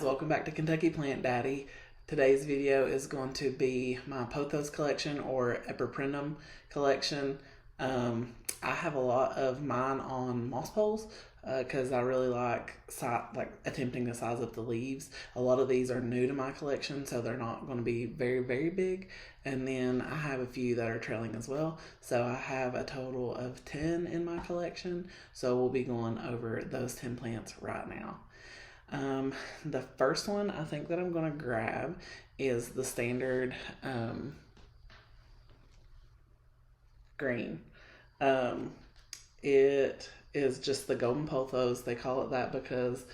guys, welcome back to Kentucky Plant Daddy. Today's video is going to be my Pothos collection or Epipremnum collection. I have a lot of mine on moss poles because I really like attempting to size up the leaves. A lot of these are new to my collection, so they're not going to be very big. And then I have a few that are trailing as well. So I have a total of 10 in my collection. So we'll be going over those 10 plants right now. The first one I think that I'm going to grab is the standard green. It is just the golden pothos. They call it that because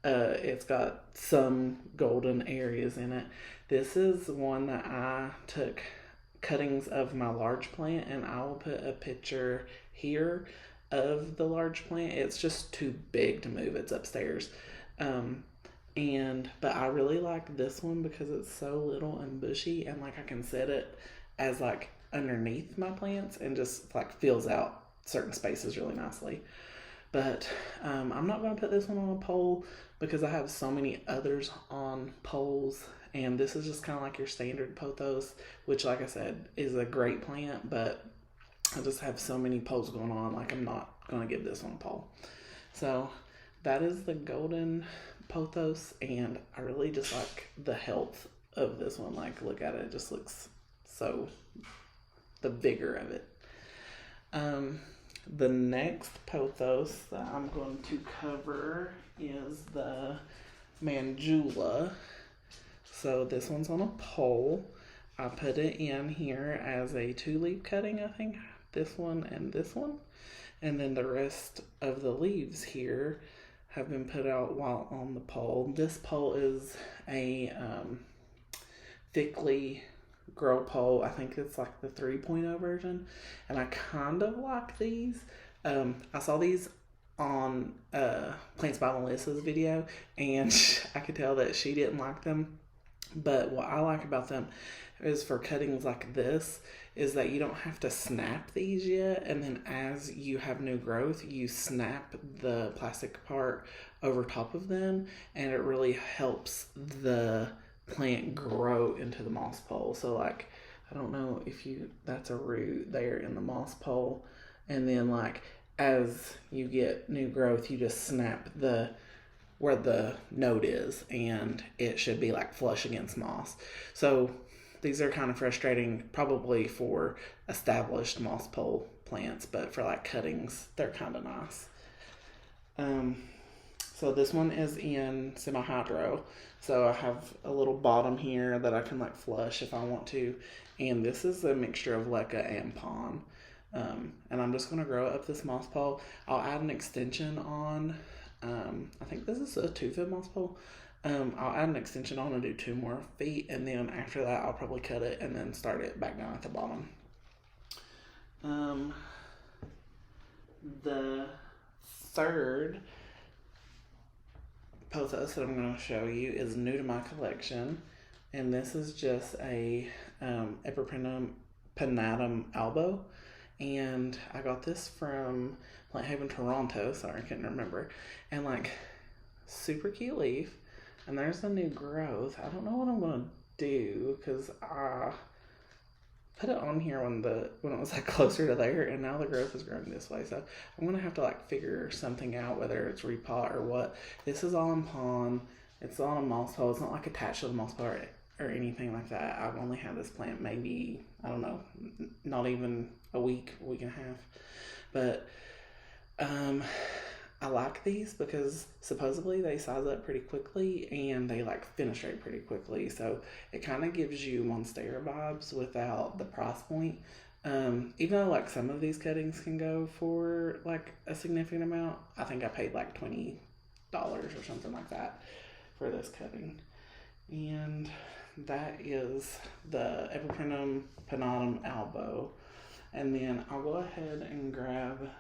it's got some golden areas in it. This is one that I took cuttings of my large plant, and I will put a picture here of the large plant. It's just too big to move. It's upstairs. But I really like this one because it's so little and bushy, and like I can set it as like underneath my plants and just like fills out certain spaces really nicely. But I'm not going to put this one on a pole because I have so many others on poles, and this is just kind of like your standard pothos, which like I said is a great plant, but I just have so many poles going on, like I'm not going to give this one a pole. So that is the golden pothos, and I really just like the health of this one. Like, look at it, it just looks so, the vigor of it. The next pothos that I'm going to cover is the Manjula. So this one's on a pole. I put it in here as a 2-leaf cutting, I think, this one and this one. And then the rest of the leaves here have been put out while on the pole. This pole is a thickly grow pole. I think it's like the 3.0 version, and I kind of like these. I saw these on Plants by Melissa's video, and I could tell that she didn't like them. But what I like about them is for cuttings like this is that you don't have to snap these yet, and then as you have new growth, you snap the plastic part over top of them, and it really helps the plant grow into the moss pole. So like, I don't know if that's a root there in the moss pole, and then like as you get new growth, you just snap where the node is, and it should be like flush against moss. So these are kind of frustrating probably for established moss pole plants, but for like cuttings, they're kind of nice. So this one is in semi-hydro. So I have a little bottom here that I can like flush if I want to. And this is a mixture of leca and pon. And I'm just going to grow it up this moss pole. I'll add an extension on. I think this is a 2-foot moss pole. I'll add an extension on and do 2 more feet, and then after that I'll probably cut it and then start it back down at the bottom. The third pothos that I'm going to show you is new to my collection, and this is just a Epipremnum pinnatum albo, and I got this from Plant Haven, Toronto. Sorry, I couldn't remember. And like, super cute leaf. And there's the new growth. I don't know what I'm gonna do because I put it on here when it was like closer to there, and now the growth is growing this way. So I'm gonna have to like figure something out, whether it's repot or what. This is all in pon. It's on a moss pole. It's not like attached to the moss pole or anything like that. I've only had this plant maybe, I don't know, not even a week and a half. But I like these because supposedly they size up pretty quickly and they like fenestrate pretty quickly. So it kind of gives you Monstera vibes without the price point. Even though like some of these cuttings can go for like a significant amount, I think I paid like $20 or something like that for this cutting. And that is the Epipremnum pinnatum albo. And then I'll go ahead and grab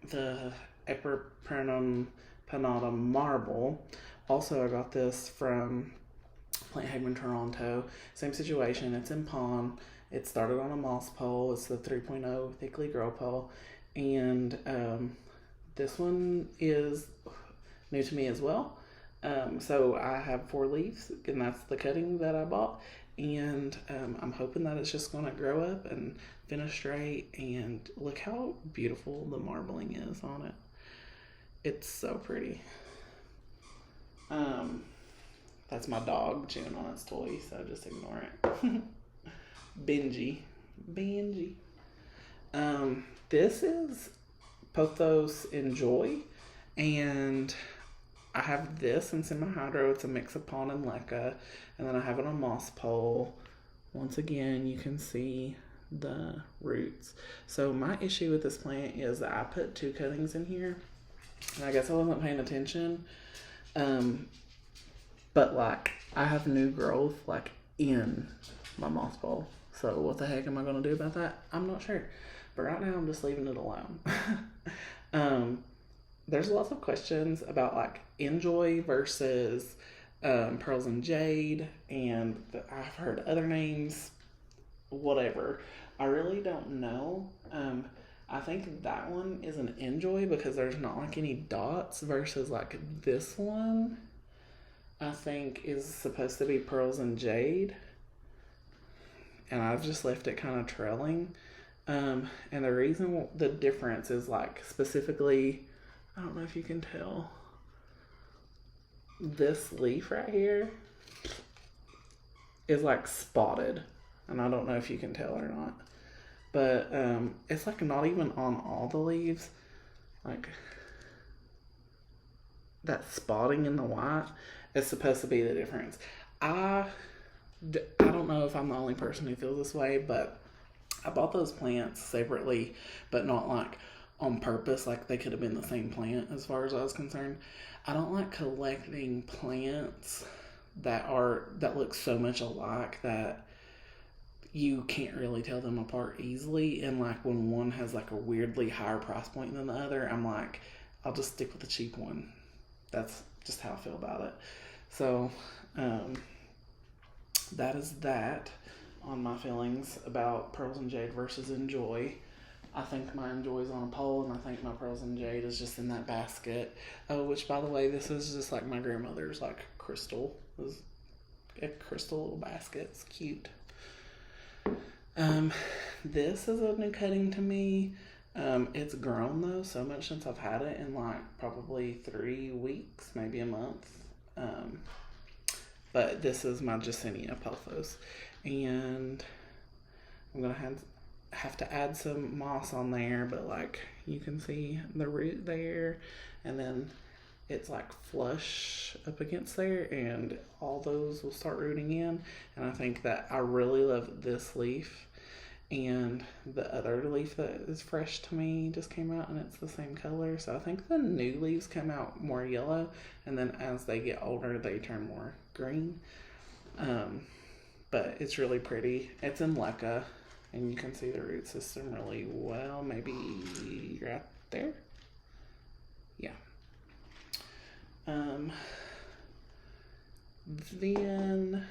the Epipremnum pinnatum marble. Also, I got this from Plant Haven, Toronto. Same situation. It's in pon. It started on a moss pole. It's the 3.0 thickly grow pole, and this one is new to me as well. So I have 4 leaves, and that's the cutting that I bought. And I'm hoping that it's just going to grow up and finish straight. And look how beautiful the marbling is on it. It's so pretty. That's my dog chewing on its toy, so just ignore it. Benji. This is Pothos Enjoy, and I have this in semi-hydro. It's a mix of pond and leca, and then I have it on moss pole. Once again, you can see the roots. So my issue with this plant is that I put 2 cuttings in here, and I guess I wasn't paying attention. But like I have new growth like in my moss pole. So what the heck am I going to do about that? I'm not sure. But right now I'm just leaving it alone. There's lots of questions about like Enjoy versus Pearls and Jade, and I've heard other names, whatever. I really don't know. I think that one is an Enjoy because there's not like any dots, versus like this one I think is supposed to be Pearls and Jade, and I've just left it kind of trailing. And the reason, the difference is like specifically, I don't know if you can tell, this leaf right here is like spotted, and I don't know if you can tell or not, but it's like not even on all the leaves. Like that spotting in the white is supposed to be the difference. I don't know if I'm the only person who feels this way, but I bought those plants separately, but not like on purpose. Like they could have been the same plant as far as I was concerned. I don't like collecting plants that look so much alike that you can't really tell them apart easily. And like when one has like a weirdly higher price point than the other, I'm like, I'll just stick with the cheap one. That's just how I feel about it. So that is that on my feelings about Pearls and Jade versus Enjoy. I think my Enjoy is on a pole, and I think my Pearls and Jade is just in that basket. Oh, which by the way, this is just like my grandmother's like crystal. It was a crystal little basket. It's cute. This is a new cutting to me. It's grown though so much since I've had it, in like probably 3 weeks, maybe a month. But this is my Jessenia Pothos, and I'm gonna have to add some moss on there, but like you can see the root there, and then it's like flush up against there, and all those will start rooting in. And I think that I really love this leaf, and the other leaf that is fresh to me just came out, and it's the same color. So I think the new leaves come out more yellow, and then as they get older they turn more green. But it's really pretty. It's in leca, and you can see the root system really well. Maybe right there. Yeah. Then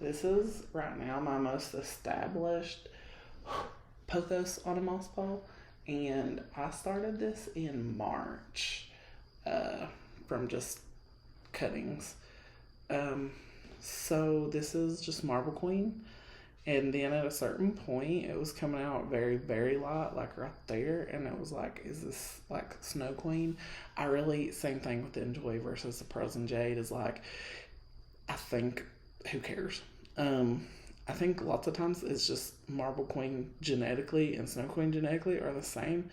this is right now my most established Pothos on a moss pole, and I started this in March from just cuttings. So this is just Marble Queen, and then at a certain point it was coming out very, very light, like right there, and it was like, is this like Snow Queen? I really, same thing with the Enjoy versus the Pearls and Jade, is like, I think, who cares? I think lots of times it's just Marble Queen genetically and Snow Queen genetically are the same,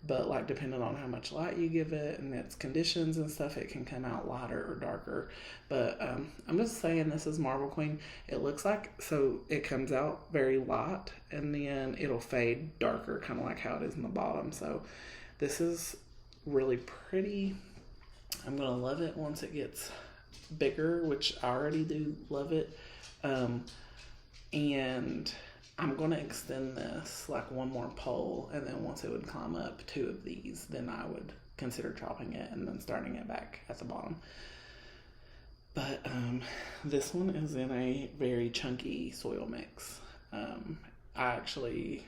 but like depending on how much light you give it and its conditions and stuff, it can come out lighter or darker. But I'm just saying, this is Marble Queen. It looks like, so it comes out very light and then it'll fade darker, kind of like how it is in the bottom. So this is really pretty. I'm gonna love it once it gets bigger, which I already do love it. And I'm going to extend this like one more pole, and then once it would climb up 2 of these, then I would consider chopping it and then starting it back at the bottom. But this one is in a very chunky soil mix. I actually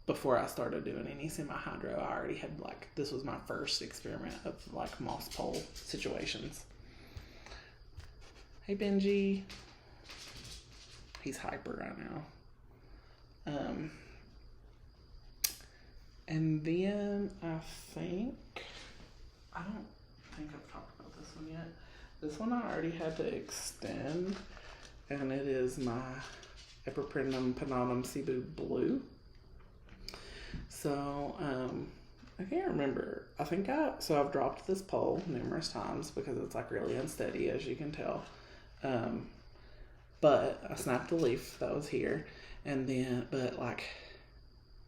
before I started doing any semi-hydro, I already had like, this was my first experiment of like moss pole situations. Hey Benji. He's hyper right now. And then I don't think I've talked about this one yet. This one I already had to extend, and it is my Epipremnum pinnatum Cebu blue. So, I can't remember. I've dropped this pole numerous times because it's like really unsteady, as you can tell. But I snapped the leaf that was here, and then, but like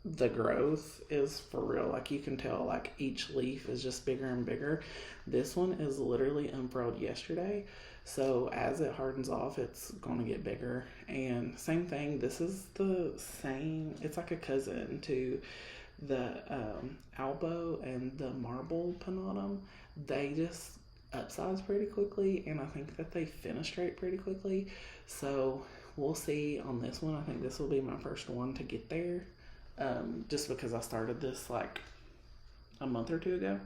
the growth is for real. Like you can tell, like each leaf is just bigger and bigger. This one is literally unfurled yesterday. So as it hardens off, it's going to get bigger. And same thing, this is the same, it's like a cousin to the albo and the marble pinnatum. They just upsize pretty quickly, and I think that they fenestrate pretty quickly. So we'll see on this one. I think this will be my first one to get there, just because I started this like a month or two ago.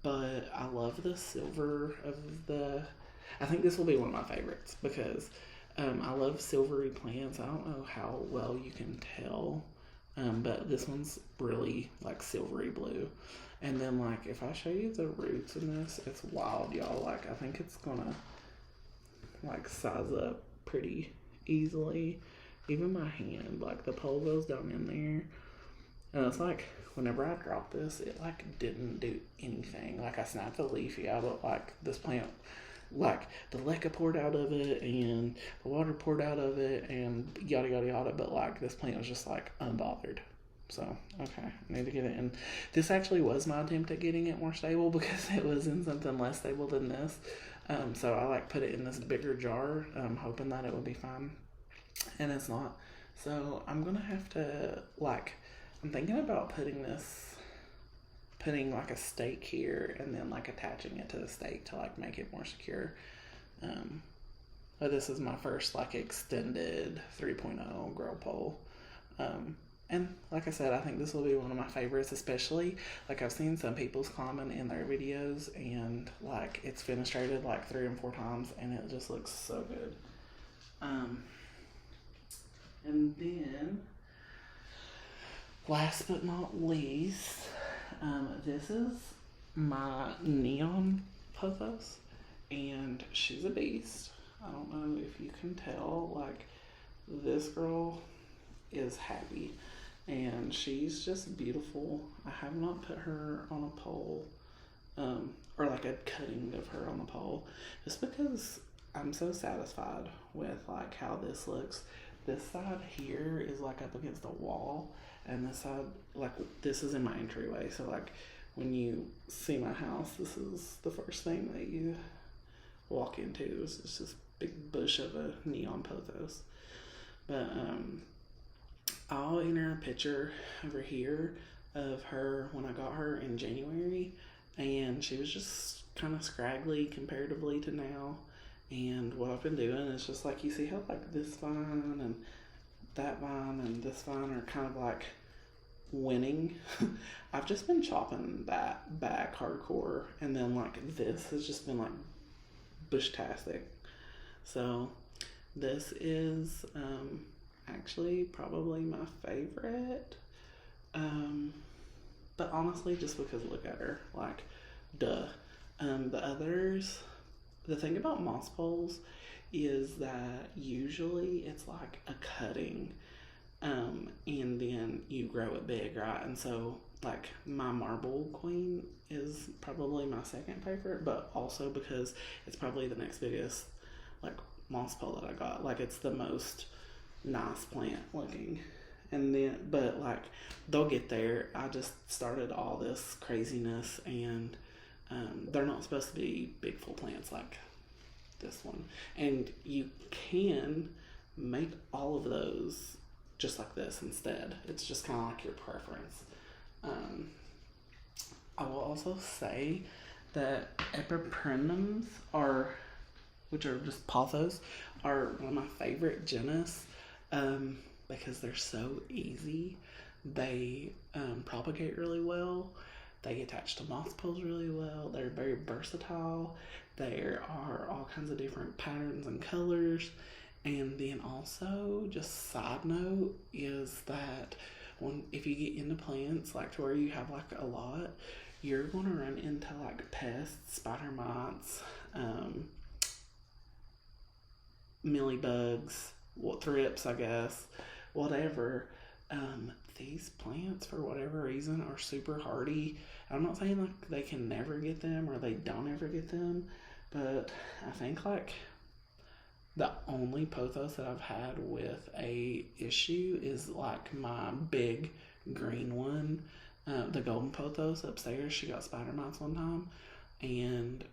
But I love the silver of I think this will be one of my favorites because I love silvery plants. I don't know how well you can tell, but this one's really like silvery blue. And then like if I show you the roots in this, it's wild, y'all. Like I think it's gonna like size up pretty easily. Even my hand, like the pole goes down in there. And it's like whenever I dropped this, it like didn't do anything. Like I snapped the leaf, yeah, but like this plant, like the leca poured out of it and the water poured out of it and yada yada yada, but like this plant was just like unbothered. So okay, I need to get it in. This actually was my attempt at getting it more stable because it was in something less stable than this. So I like put it in this bigger jar, hoping that it would be fine, and it's not. So I'm gonna have to like, I'm thinking about putting like a stake here and then like attaching it to the stake to like make it more secure. But this is my first like extended 3.0 grow pole. And like I said, I think this will be one of my favorites, especially like I've seen some people's comment in their videos and like it's fenestrated like 3 and 4 times and it just looks so good. And then last but not least, this is my neon Pothos, and she's a beast. I don't know if you can tell, like this girl is happy and she's just beautiful. I have not put her on a pole, or like a cutting of her on a pole, just because I'm so satisfied with like how this looks. This side here is like up against a wall, and this side, like this is in my entryway. So like when you see my house, this is the first thing that you walk into. It's just this big bush of a neon pothos. But I'll enter a picture over here of her when I got her in January, and she was just kind of scraggly comparatively to now. And what I've been doing is just like, you see how like this vine and that vine and this vine are kind of like winning. I've just been chopping that back hardcore, and then like this has just been like bush-tastic. So this is actually probably my favorite, but honestly just because look at her, like duh. The others, the thing about moss poles is that usually it's like a cutting, and then you grow it big, right? And so like my marble queen is probably my second favorite, but also because it's probably the next biggest like moss pole that I got. Like it's the most nice plant looking. And then, but like they'll get there. I just started all this craziness, and they're not supposed to be big full plants like this one. And you can make all of those just like this instead. It's just kind of like your preference. I will also say that Epipremnums which are just pothos, are one of my favorite genus. But because they're so easy. They propagate really well. They attach to moss poles really well. They're very versatile. There are all kinds of different patterns and colors. And then also, just side note, is that if you get into plants, like to where you have like a lot, you're going to run into like pests, spider mites, mealybugs, thrips, I guess, whatever. These plants, for whatever reason, are super hardy. I'm not saying like they can never get them or they don't ever get them, but I think like the only pothos that I've had with a issue is like my big green one, the golden pothos upstairs. She got spider mites one time, and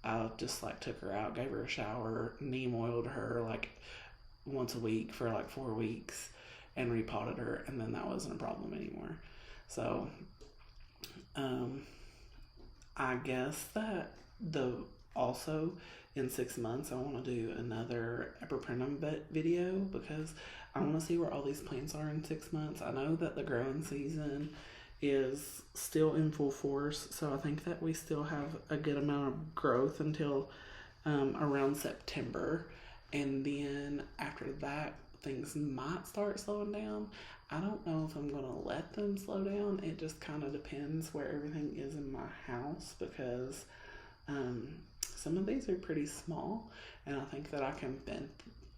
I just like took her out, gave her a shower, neem oiled her like once a week for like 4 weeks, and repotted her, and then that wasn't a problem anymore. So I guess that also in 6 months I want to do another Epipremnum video, because I want to see where all these plants are in 6 months. I know that the growing season is still in full force, so I think that we still have a good amount of growth until around September, and then after that things might start slowing down. I don't know if I'm going to let them slow down. It just kind of depends where everything is in my house, because some of these are pretty small, and I think that I can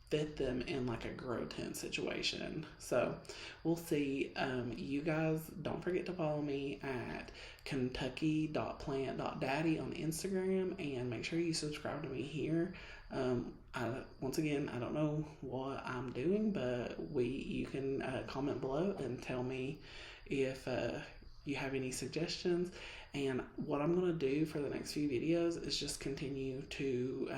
fit them in like a grow tent situation. So we'll see. You guys don't forget to follow me at kentucky.plant.daddy on Instagram, and make sure you subscribe to me here. Once again, I don't know what I'm doing, but you can comment below and tell me if you have any suggestions. And what I'm going to do for the next few videos is just continue to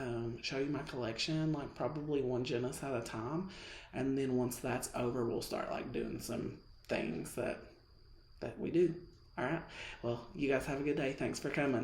show you my collection, like probably one genus at a time. And then once that's over, we'll start like doing some things that we do. All right. Well, you guys have a good day. Thanks for coming.